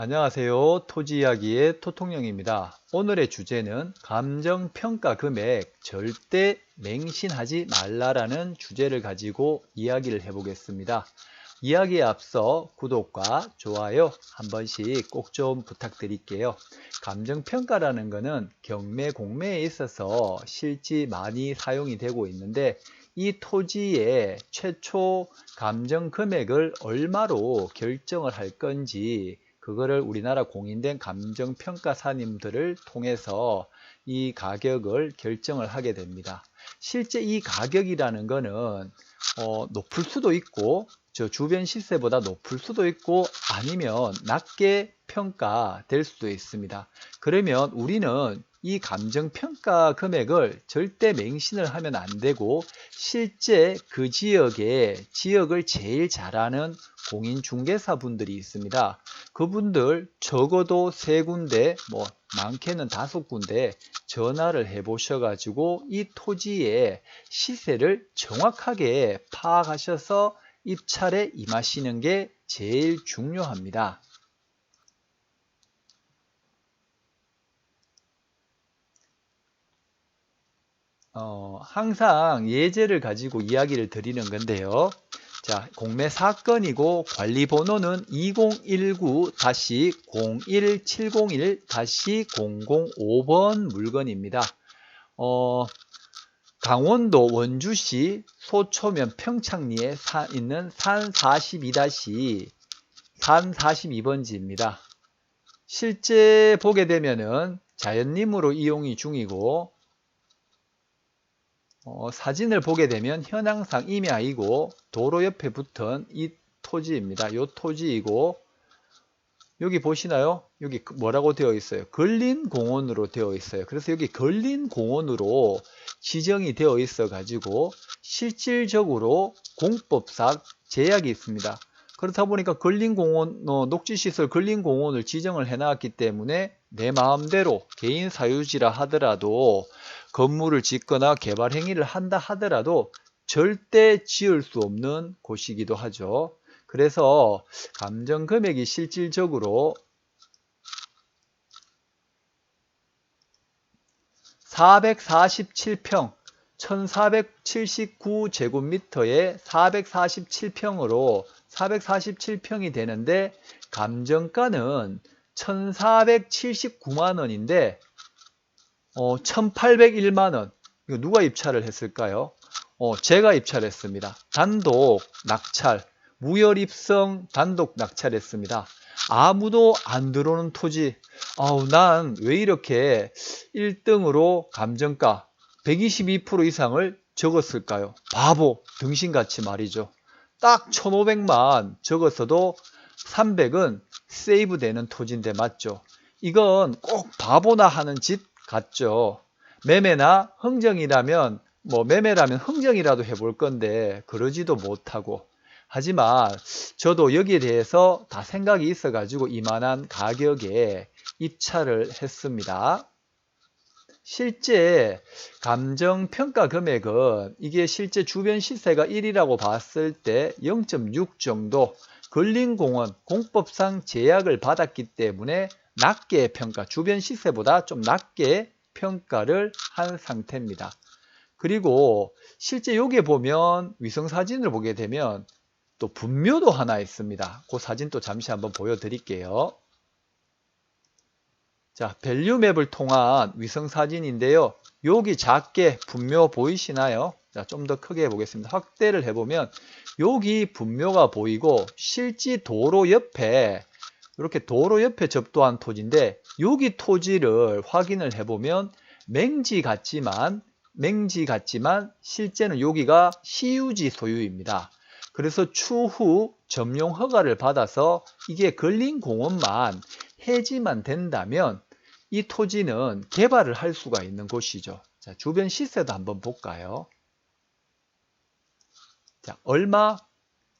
안녕하세요. 토지이야기의 토통령입니다. 오늘의 주제는 감정평가 금액 절대 맹신하지 말라라는 주제를 가지고 이야기를 해보겠습니다. 이야기에 앞서 구독과 좋아요 한 번씩 꼭 좀 부탁드릴게요. 감정평가라는 것은 경매, 공매에 있어서 실제 많이 사용이 되고 있는데 이 토지의 최초 감정 금액을 얼마로 결정을 할 건지 그거를 우리나라 공인된 감정평가사님들을 통해서 이 가격을 결정을 하게 됩니다. 실제 이 가격이라는 거는 높을 수도 있고 저 주변 시세보다 높을 수도 있고 아니면 낮게 평가될 수도 있습니다. 그러면 우리는 이 감정평가 금액을 절대 맹신을 하면 안 되고 실제 그 지역을 제일 잘하는 공인중개사 분들이 있습니다. 그분들 적어도 3군데, 많게는 5군데 전화를 해 보셔가지고 이 토지의 시세를 정확하게 파악하셔서 입찰에 임하시는 게 제일 중요합니다. 항상 예제를 가지고 이야기를 드리는 건데요. 자, 공매 사건이고 관리 번호는 2019-01701-005번 물건입니다. 강원도 원주시 소초면 평창리에 있는 산 42-42번지입니다. 실제 보게 되면은 자연림으로 이용이 중이고 사진을 보게 되면 현황상 임야이고 도로 옆에 붙은 이 토지입니다. 이 토지이고 여기 보시나요? 여기 뭐라고 되어 있어요? 근린공원으로 되어 있어요. 그래서 여기 근린공원으로 지정이 되어 있어 가지고 실질적으로 공법상 제약이 있습니다. 그렇다 보니까 근린공원, 녹지시설 근린공원을 지정을 해놨기 때문에 내 마음대로 개인 사유지라 하더라도 건물을 짓거나 개발 행위를 한다 하더라도 절대 지을 수 없는 곳이기도 하죠. 그래서 감정 금액이 실질적으로 447평, 1479제곱미터에 447평으로 447평이 되는데 감정가는 1479만원인데 1801만원. 이거 누가 입찰을 했을까요? 제가 입찰했습니다. 단독 낙찰, 무혈입성 단독 낙찰했습니다. 아무도 안 들어오는 토지. 난 왜 이렇게 1등으로 감정가 122% 이상을 적었을까요? 바보, 등신같이 말이죠. 딱 1500만 적었어도 300은 세이브 되는 토지인데 맞죠? 이건 꼭 바보나 하는 짓 같죠. 매매나 흥정이라면 매매라면 흥정이라도 해볼 건데 그러지도 못하고 하지만 저도 여기에 대해서 다 생각이 있어 가지고 이만한 가격에 입찰을 했습니다. 실제 감정평가 금액은 이게 실제 주변 시세가 1이라고 봤을 때 0.6 정도 근린공원 공법상 제약을 받았기 때문에 낮게 평가, 주변 시세보다 좀 낮게 평가를 한 상태입니다. 그리고 실제 여기에 보면 위성사진을 보게 되면 또 분묘도 하나 있습니다. 그 사진 또 잠시 한번 보여드릴게요. 자, 밸류맵을 통한 위성사진인데요. 여기 작게 분묘 보이시나요? 자, 좀 더 크게 해보겠습니다. 확대를 해보면 여기 분묘가 보이고 실제 도로 옆에 이렇게 도로 옆에 접도한 토지인데 여기 토지를 확인을 해보면 맹지 같지만 실제는 여기가 시유지 소유입니다. 그래서 추후 점용 허가를 받아서 이게 근린공원만 해지만 된다면 이 토지는 개발을 할 수가 있는 곳이죠. 자, 주변 시세도 한번 볼까요? 자, 얼마?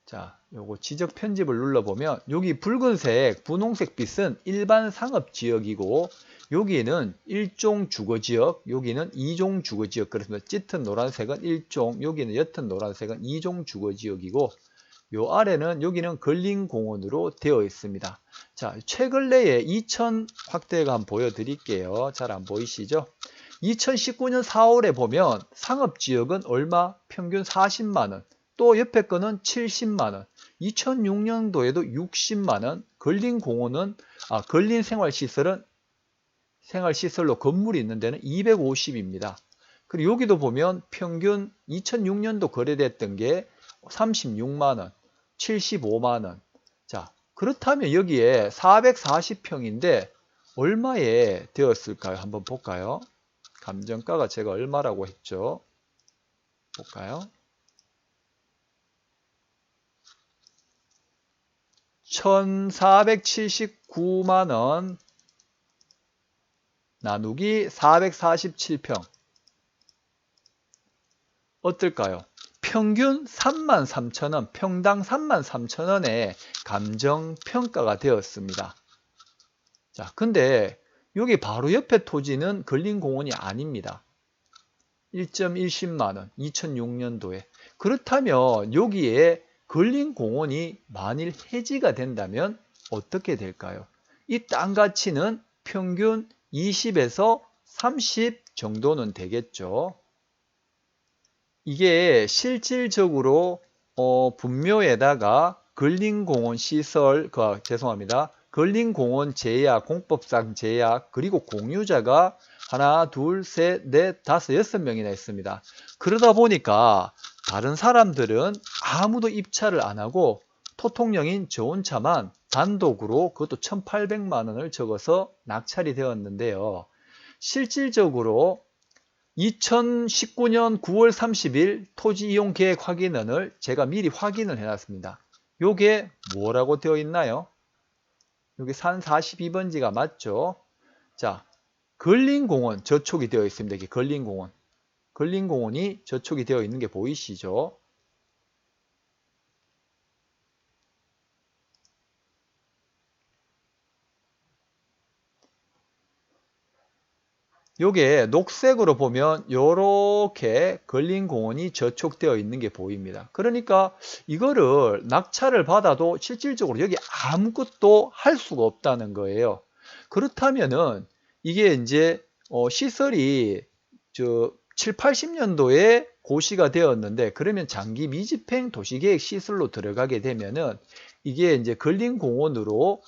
자, 요거 지적 편집을 눌러보면 여기 붉은색, 분홍색 빛은 일반 상업지역이고 여기는 1종 주거지역, 여기는 2종 주거지역. 그래서 짙은 노란색은 1종, 여기는 옅은 노란색은 2종 주거지역이고 요 아래는 여기는 근린공원으로 되어 있습니다. 자, 최근래에 2000 확대가 한번 보여드릴게요. 잘 안 보이시죠? 2019년 4월에 보면 상업지역은 얼마? 평균 40만원. 또 옆에 거는 70만원. 2006년도에도 60만원. 생활시설로 건물이 있는 데는 250입니다. 그리고 여기도 보면 평균 2006년도 거래됐던 게 36만원, 75만원. 자, 그렇다면 여기에 440평인데 얼마에 되었을까요? 한번 볼까요? 감정가가 제가 얼마라고 했죠? 볼까요? 1479만원 나누기 447평. 어떨까요? 평균 33,000원, 평당 33,000원의 감정평가가 되었습니다. 자, 근데 여기 바로 옆에 토지는 근린공원이 아닙니다. 1.10만원, 2006년도에. 그렇다면 여기에 근린공원이 만일 해지가 된다면 어떻게 될까요? 이 땅 가치는 평균 20에서 30 정도는 되겠죠. 이게 실질적으로 분묘에다가 근린공원 시설, 죄송합니다. 근린공원 제약, 공법상 제약, 그리고 공유자가 하나, 둘, 셋, 넷, 다섯, 6명이나 있습니다. 그러다 보니까 다른 사람들은 아무도 입찰을 안 하고 토통령인 저 혼자만 단독으로 그것도 1,800만 원을 적어서 낙찰이 되었는데요. 실질적으로 2019년 9월 30일 토지 이용 계획 확인원을 제가 미리 확인을 해놨습니다. 요게 뭐라고 되어 있나요? 여기 산 42번지가 맞죠? 자, 근린공원 저촉이 되어 있습니다. 이게 근린공원. 근린공원이 저촉이 되어 있는 게 보이시죠? 요게 녹색으로 보면 요렇게 근린공원이 저촉되어 있는 게 보입니다. 그러니까 이거를 낙찰을 받아도 실질적으로 여기 아무것도 할 수가 없다는 거예요. 그렇다면은 이게 이제 시설이 7, 80년도에 고시가 되었는데 그러면 장기 미집행 도시계획 시설로 들어가게 되면은 이게 이제 근린공원으로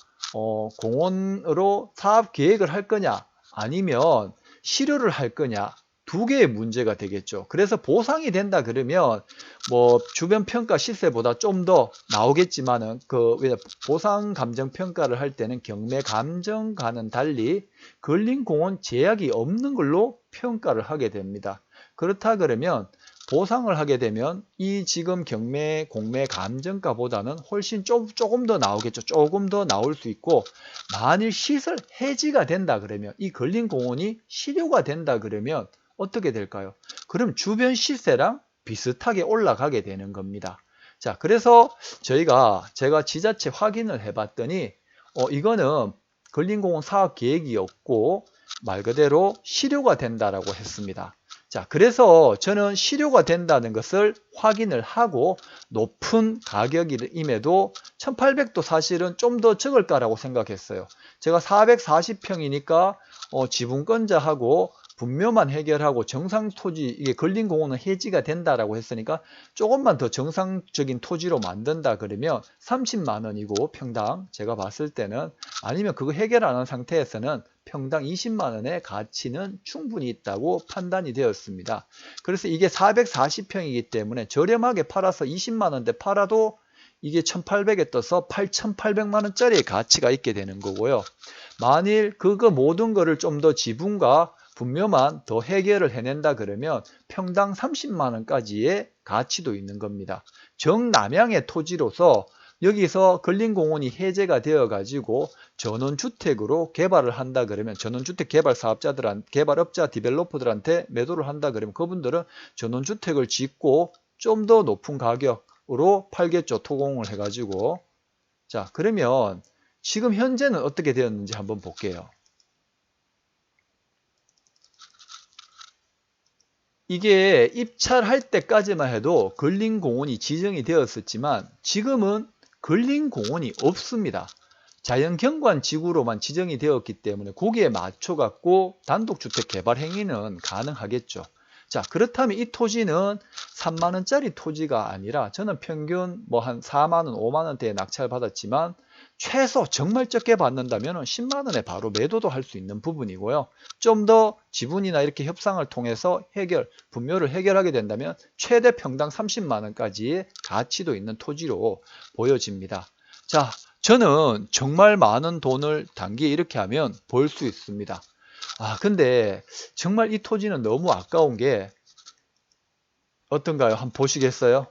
공원으로 사업 계획을 할 거냐 아니면 실효를 할 거냐 두 개의 문제가 되겠죠. 그래서 보상이 된다 그러면 뭐 주변 평가 시세보다 좀 더 나오겠지만은 보상 감정 평가를 할 때는 경매 감정과는 달리 근린공원 제약이 없는 걸로 평가를 하게 됩니다. 그렇다 그러면 보상을 하게 되면 이 지금 경매 공매 감정가보다는 훨씬 조금 더 나오겠죠. 조금 더 나올 수 있고 만일 시설 해지가 된다 그러면 이 근린공원이 실효가 된다 그러면 어떻게 될까요? 그럼 주변 시세랑 비슷하게 올라가게 되는 겁니다. 자, 그래서 제가 지자체 확인을 해봤더니 이거는 근린공원 사업 계획이었고 말 그대로 실효가 된다라고 했습니다. 자, 그래서 저는 실효가 된다는 것을 확인을 하고 높은 가격임에도 1800도 사실은 좀 더 적을까라고 생각했어요. 제가 440평이니까 지분권자하고 분묘만 해결하고 정상 토지, 이게 근린공원은 해지가 된다라고 했으니까 조금만 더 정상적인 토지로 만든다 그러면 30만 원이고 평당 제가 봤을 때는 아니면 그거 해결 안 한 상태에서는 평당 20만 원의 가치는 충분히 있다고 판단이 되었습니다. 그래서 이게 440평이기 때문에 저렴하게 팔아서 20만 원대 팔아도 이게 1800에 떠서 8,800만 원짜리의 가치가 있게 되는 거고요. 만일 그거 모든 거를 좀 더 지분과 분묘만 더 해결을 해낸다 그러면 평당 30만 원까지의 가치도 있는 겁니다. 정남향의 토지로서 여기서 근린공원이 해제가 되어 가지고 전원주택으로 개발을 한다 그러면 전원주택 개발업자 디벨로퍼들한테 매도를 한다 그러면 그분들은 전원주택을 짓고 좀 더 높은 가격으로 팔겠죠. 토공을 해가지고. 자, 그러면 지금 현재는 어떻게 되었는지 한번 볼게요. 이게 입찰할 때까지만 해도 근린공원이 지정이 되었었지만 지금은 근린공원이 없습니다. 자연경관지구로만 지정이 되었기 때문에 거기에 맞춰 갖고 단독주택 개발 행위는 가능하겠죠. 자, 그렇다면 이 토지는 3만원짜리 토지가 아니라 저는 평균 뭐 한 4만원, 5만원대에 낙찰 받았지만 최소 정말 적게 받는다면 10만원에 바로 매도도 할 수 있는 부분이고요. 좀 더 지분이나 이렇게 협상을 통해서 분묘를 해결하게 된다면 최대 평당 30만원까지의 가치도 있는 토지로 보여집니다. 자, 저는 정말 많은 돈을 단기에 이렇게 하면 벌 수 있습니다. 근데 정말 이 토지는 너무 아까운 게 어떤가요? 한번 보시겠어요?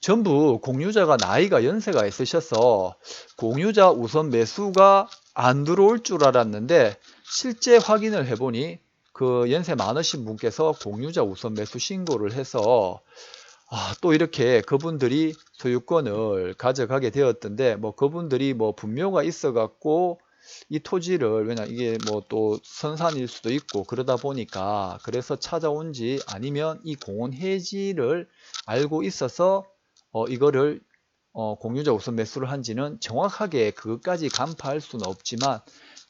전부 공유자가 나이가 연세가 있으셔서 공유자 우선 매수가 안 들어올 줄 알았는데 실제 확인을 해보니 그 연세 많으신 분께서 공유자 우선 매수 신고를 해서 또 이렇게 그분들이 소유권을 가져가게 되었던데 뭐 그분들이 뭐 분묘가 있어 갖고 이 토지를 왜냐 이게 뭐 또 선산일 수도 있고 그러다 보니까 그래서 찾아온지 아니면 이 공원 해지를 알고 있어서 이거를 공유자 우선 매수를 한지는 정확하게 그것까지 간파할 수는 없지만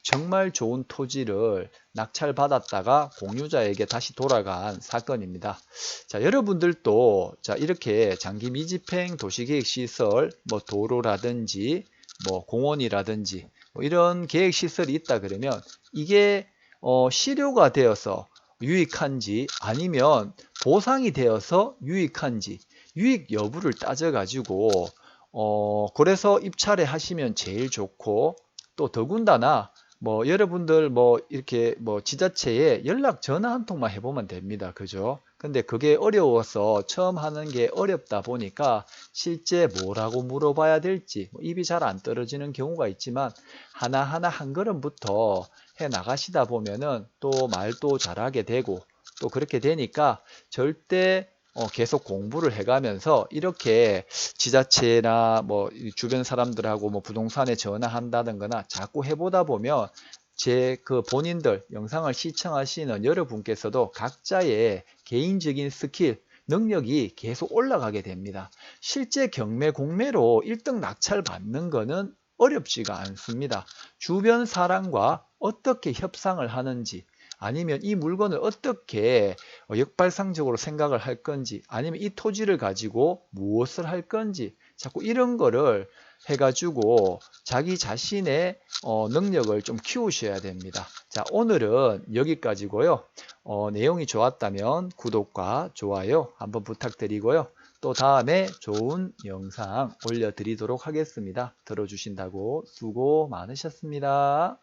정말 좋은 토지를 낙찰받았다가 공유자에게 다시 돌아간 사건입니다. 자, 여러분들도 자 이렇게 장기 미집행 도시계획시설 뭐 도로라든지 뭐 공원이라든지 뭐 이런 계획시설이 있다 그러면 이게 실효가 되어서 유익한지 아니면 보상이 되어서 유익한지 유익 여부를 따져 가지고 그래서 입찰에 하시면 제일 좋고 또 더군다나 뭐 여러분들 뭐 이렇게 뭐 지자체에 연락 전화 한 통만 해보면 됩니다. 그죠? 근데 그게 어려워서 처음 하는 게 어렵다 보니까 실제 뭐라고 물어봐야 될지 입이 잘 안 떨어지는 경우가 있지만 하나하나 한 걸음부터 해 나가시다 보면은 또 말도 잘하게 되고 또 그렇게 되니까 절대 계속 공부를 해가면서 이렇게 지자체나 뭐 주변 사람들하고 뭐 부동산에 전화한다든가 자꾸 해보다 보면 제 그 본인들 영상을 시청하시는 여러분께서도 각자의 개인적인 스킬, 능력이 계속 올라가게 됩니다. 실제 경매 공매로 1등 낙찰 받는 거는 어렵지가 않습니다. 주변 사람과 어떻게 협상을 하는지 아니면 이 물건을 어떻게 역발상적으로 생각을 할 건지 아니면 이 토지를 가지고 무엇을 할 건지 자꾸 이런 거를 해가지고 자기 자신의 능력을 좀 키우셔야 됩니다. 자, 오늘은 여기까지고요. 내용이 좋았다면 구독과 좋아요 한번 부탁드리고요. 또 다음에 좋은 영상 올려드리도록 하겠습니다. 들어주신다고 수고 많으셨습니다.